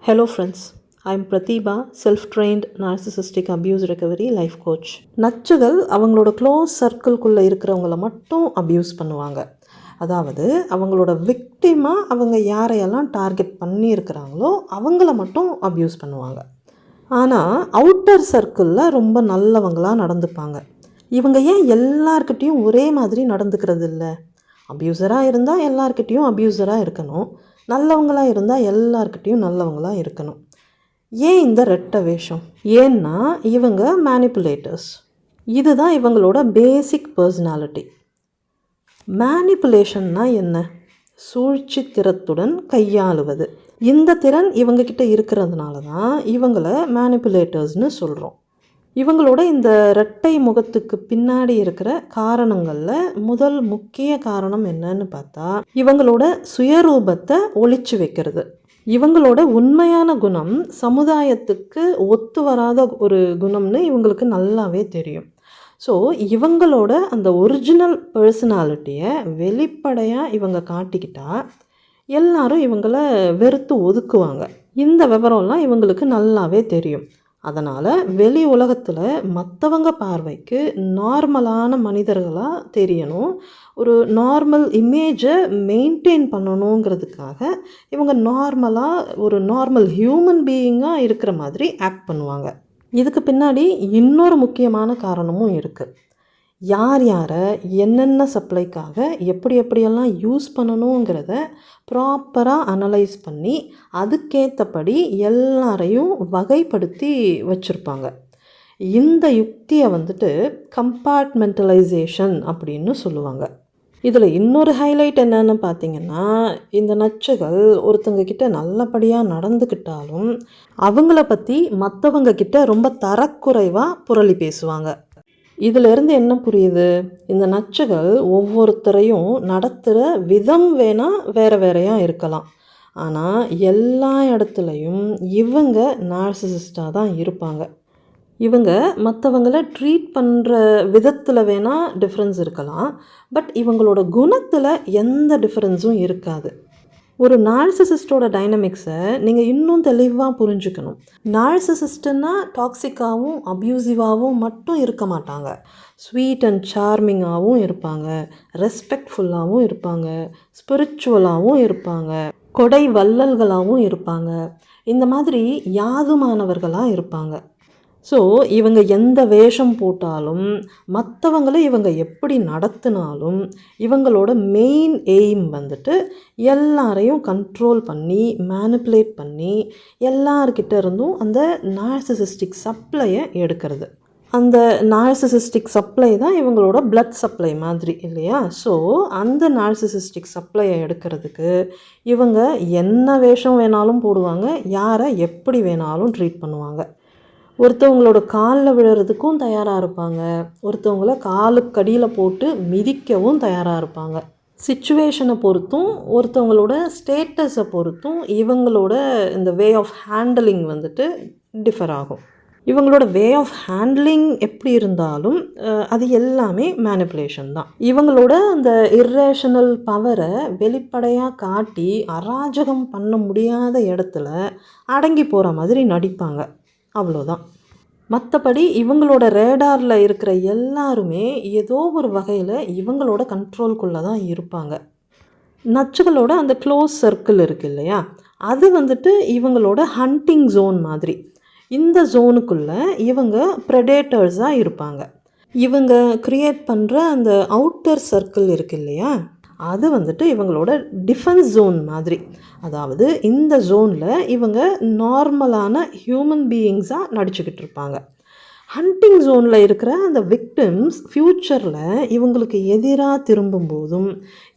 Hello friends, I am Pratibha, self-trained narcissistic abuse recovery life coach. நச்சுகள் அவங்களோட close சர்க்கிள்குள்ளே இருக்கிறவங்கள மட்டும் abuse பண்ணுவாங்க. அதாவது அவங்களோட விக்டிமாக அவங்க யாரையெல்லாம் டார்கெட் பண்ணியிருக்கிறாங்களோ அவங்கள மட்டும் அப்யூஸ் பண்ணுவாங்க. ஆனால் அவுட்டர் சர்க்கிளில் ரொம்ப நல்லவங்களாக நடந்துப்பாங்க. இவங்க ஏன் எல்லார்கிட்டேயும் ஒரே மாதிரி நடந்துக்கிறது இல்லை? அப்யூசராக இருந்தால் எல்லார்கிட்டேயும் அப்யூசராக இருக்கணும், நல்லவங்களாக இருந்தால் எல்லார்கிட்டேயும் நல்லவங்களாக இருக்கணும். ஏன் இந்த ரெட்டை வேஷம்? ஏன்னா இவங்க மேனிப்புலேட்டர்ஸ். இதுதான் இவங்களோட பேசிக் பர்சனாலிட்டி. மேனிப்புலேஷன்னா என்ன? சூழ்ச்சி திறத்துடன் கையாளுவது. இந்த திறன் இவங்கக்கிட்ட இருக்கிறதுனால தான் இவங்களை மேனிப்புலேட்டர்ஸ்னு சொல்கிறோம். இவங்களோட இந்த இரட்டை முகத்துக்கு பின்னாடி இருக்கிற காரணங்களில் முதல் முக்கிய காரணம் என்னன்னு பார்த்தா, இவங்களோட சுயரூபத்தை ஒளிச்சு வைக்கிறது. இவங்களோட உண்மையான குணம் சமுதாயத்துக்கு ஒத்து வராத ஒரு குணம்னு இவங்களுக்கு நல்லாவே தெரியும். ஸோ இவங்களோட அந்த ஒரிஜினல் பர்சனாலிட்டியை வெளிப்படையாக இவங்க காட்டிக்கிட்டா எல்லாரும் இவங்களை வெறுத்து ஒதுக்குவாங்க. இந்த விவரம்லாம் இவங்களுக்கு நல்லாவே தெரியும். அதனால் வெளி உலகத்தில் மற்றவங்க பார்வைக்கு நார்மலான மனிதர்களாக தெரியணும், ஒரு நார்மல் இமேஜை மெயின்டைன் பண்ணணுங்கிறதுக்காக இவங்க நார்மலாக ஒரு நார்மல் ஹியூமன் பீயிங்காக இருக்கிற மாதிரி ஆக்ட் பண்ணுவாங்க. இதுக்கு பின்னாடி இன்னொரு முக்கியமான காரணமும் இருக்குது. யார் யாரை என்னென்ன சப்ளைக்காக எப்படியெல்லாம் யூஸ் பண்ணணுங்கிறத ப்ராப்பராக அனலைஸ் பண்ணி அதுக்கேற்றபடி எல்லாரையும் வகைப்படுத்தி வச்சுருப்பாங்க. இந்த யுக்தியை கம்பார்ட்மெண்டலைசேஷன் அப்படின்னு சொல்லுவாங்க. இதில் இன்னொரு ஹைலைட் என்னன்னு பார்த்தீங்கன்னா, இந்த நச்சுகள் ஒருத்தங்க கிட்ட நல்லபடியாக நடந்துக்கிட்டாலும் அவங்கள பற்றி மற்றவங்க கிட்ட ரொம்ப தரக்குறைவாக புரளி பேசுவாங்க. இதிலிருந்து என்ன புரியுது? இந்த நச்சுகள் ஒவ்வொருத்தரையும் நடத்துகிற விதம் வேணால் வேறு வேறையாக இருக்கலாம், ஆனால் எல்லா இடத்துலையும் இவங்க நார்சிசிஸ்டாக தான் இருப்பாங்க. இவங்க மற்றவங்களை ட்ரீட் பண்ணுற விதத்தில் வேணால் டிஃப்ரென்ஸ் இருக்கலாம், பட் இவங்களோட குணத்தில் எந்த டிஃப்ரென்ஸும் இருக்காது. ஒரு நார்சிசிஸ்டோட டைனமிக்ஸை நீங்கள் இன்னும் தெளிவாக புரிஞ்சுக்கணும். நார்சிசிஸ்ட்னா டாக்ஸிக்காகவும் அப்யூசிவாகவும் மட்டும் இருக்க மாட்டாங்க, ஸ்வீட் அண்ட் சார்மிங்காகவும் இருப்பாங்க, ரெஸ்பெக்ட்ஃபுல்லாகவும் இருப்பாங்க, ஸ்பிரிச்சுவலாகவும் இருப்பாங்க, கொடை வள்ளல்களாகவும் இருப்பாங்க, இந்த மாதிரி யாதுமானவர்களாக இருப்பாங்க. ஸோ இவங்க எந்த வேஷம் போட்டாலும் மற்றவங்களை இவங்க எப்படி நடத்தினாலும் இவங்களோட மெயின் எய்ம் எல்லாரையும் கண்ட்ரோல் பண்ணி மேனிப்புலேட் பண்ணி எல்லார்கிட்ட இருந்தும் அந்த நார்சிசிஸ்டிக் சப்ளையை எடுக்கிறது. அந்த நார்சிசிஸ்டிக் சப்ளை தான் இவங்களோட பிளட் சப்ளை மாதிரி இல்லையா? ஸோ அந்த நார்சிசிஸ்டிக் சப்ளையை எடுக்கிறதுக்கு இவங்க என்ன வேஷம் வேணாலும் போடுவாங்க, யாரை எப்படி வேணாலும் ட்ரீட் பண்ணுவாங்க. ஒருத்தவங்களோட காலில் விழுறதுக்கும் தயாராக இருப்பாங்க, ஒருத்தவங்கள காலுக்கடியில் போட்டு மிதிக்கவும் தயாராக இருப்பாங்க. சிச்சுவேஷனை பொறுத்தும் ஒருத்தவங்களோட ஸ்டேட்டஸை பொறுத்தும் இவங்களோட இந்த வே ஆஃப் ஹேண்டலிங் டிஃபர் ஆகும். இவங்களோட வே ஆஃப் ஹேண்ட்லிங் எப்படி இருந்தாலும் அது எல்லாமே மேனிப்புலேஷன் தான். இவங்களோட அந்த இர்ரேஷனல் பவரை வெளிப்படையாக காட்டி அராஜகம் பண்ண முடியாத இடத்துல அடங்கி போகிற மாதிரி நடிப்பாங்க, அவ்வளோதான். மற்றபடி இவங்களோட ரேடாரில் இருக்கிற எல்லாருமே ஏதோ ஒரு வகையில் இவங்களோட கண்ட்ரோல்குள்ளே தான் இருப்பாங்க. நச்சுகளோட அந்த க்ளோஸ் சர்க்கிள் இருக்குது இல்லையா, அது இவங்களோட ஹண்டிங் ஜோன் மாதிரி. இந்த ஜோனுக்குள்ளே இவங்க ப்ரெடேட்டர்ஸாக இருப்பாங்க. இவங்க க்ரியேட் பண்ணுற அந்த அவுட்டர் சர்க்கிள் இருக்குது இல்லையா, அது இவங்களோட டிஃபென்ஸ் ஜோன் மாதிரி. அதாவது இந்த ஜோனில் இவங்க நார்மலான ஹியூமன் பீயிங்ஸாக நடிச்சுக்கிட்டு இருப்பாங்க. ஹண்டிங் ஜோனில் இருக்கிற அந்த விக்டிம்ஸ் ஃப்யூச்சரில் இவங்களுக்கு எதிராக திரும்பும்போதும்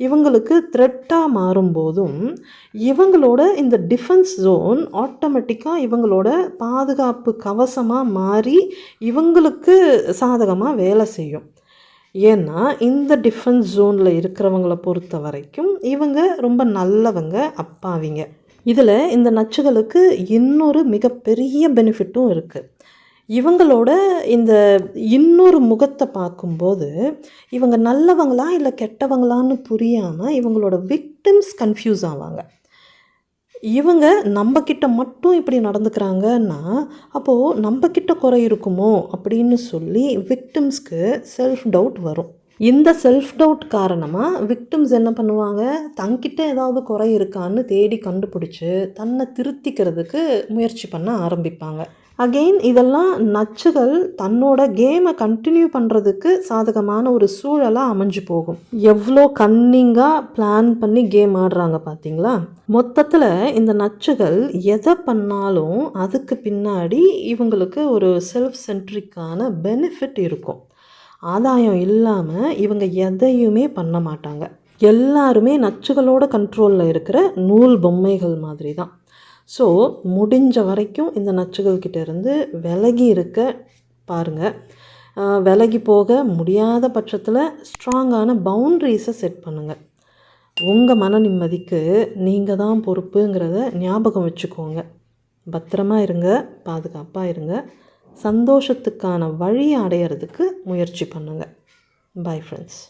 இவங்களுக்கு த்ரெட்டாக மாறும்போதும் இவங்களோட இந்த டிஃபென்ஸ் ஜோன் ஆட்டோமேட்டிக்காக இவங்களோட பாதுகாப்பு கவசமாக மாறி இவங்களுக்கு சாதகமாக வேலை செய்யும். ஏன்னா இந்த டிஃபென்ஸ் ஜோனில் இருக்கிறவங்கள பொறுத்த வரைக்கும் இவங்க ரொம்ப நல்லவங்க, அப்பாவிங்க. இதில் இந்த நச்சுகளுக்கு இன்னொரு மிகப்பெரிய பெனிஃபிட்டும் இருக்குது. இவங்களோட இந்த இன்னொரு முகத்தை பார்க்கும்போது இவங்க நல்லவங்களா இல்லை கெட்டவங்களான்னு புரியாமல் இவங்களோட விக்டிம்ஸ் கன்ஃபியூஸ் ஆவாங்க. இவங்க நம்மக்கிட்ட மட்டும் இப்படி நடந்துக்கிறாங்கன்னா, அப்போது நம்மக்கிட்ட குறை இருக்குமோ அப்படின்னு சொல்லி விக்டிம்ஸ்க்கு செல்ஃப் டவுட் வரும். இந்த செல்ஃப் டவுட் காரணமாக விக்டிம்ஸ் என்ன பண்ணுவாங்க, தங்கிட்ட ஏதாவது குறை இருக்கான்னு தேடி கண்டுபிடிச்சு தன்னை திருத்திக்கிறதுக்கு முயற்சி பண்ண ஆரம்பிப்பாங்க. அகெயின் இதெல்லாம் நச்சுகள் தன்னோட கேமை கண்டினியூ பண்ணுறதுக்கு சாதகமான ஒரு சூழலாக அமைஞ்சு போகும். எவ்வளோ கன்னிங்காக பிளான் பண்ணி கேம் ஆடுறாங்க பார்த்தீங்களா? மொத்தத்தில் இந்த நச்சுகள் எதை பண்ணாலும் அதுக்கு பின்னாடி இவங்களுக்கு ஒரு செல்ஃப் சென்ட்ரிக்கான பெனிஃபிட் இருக்கும். ஆதாயம் இல்லாமல் இவங்க எதையுமே பண்ண மாட்டாங்க. எல்லாருமே நச்சுகளோட கண்ட்ரோலில் இருக்கிற நூல் பொம்மைகள் மாதிரி தான். ஸோ முடிஞ்ச வரைக்கும் இந்த நச்சுகள்கிட்ட இருந்து விலகி இருக்க பாருங்கள். விலகி போக முடியாத பட்சத்தில் ஸ்ட்ராங்கான பவுண்ட்ரிஸை செட் பண்ணுங்கள். உங்கள் மன நிம்மதிக்கு நீங்கள் தான் பொறுப்புங்கிறத ஞாபகம் வச்சுக்கோங்க. பத்திரமா இருங்க, பாதுகாப்பாக இருங்க, சந்தோஷத்துக்கான வழியை அடையிறதுக்கு முயற்சி பண்ணுங்கள். Bye friends.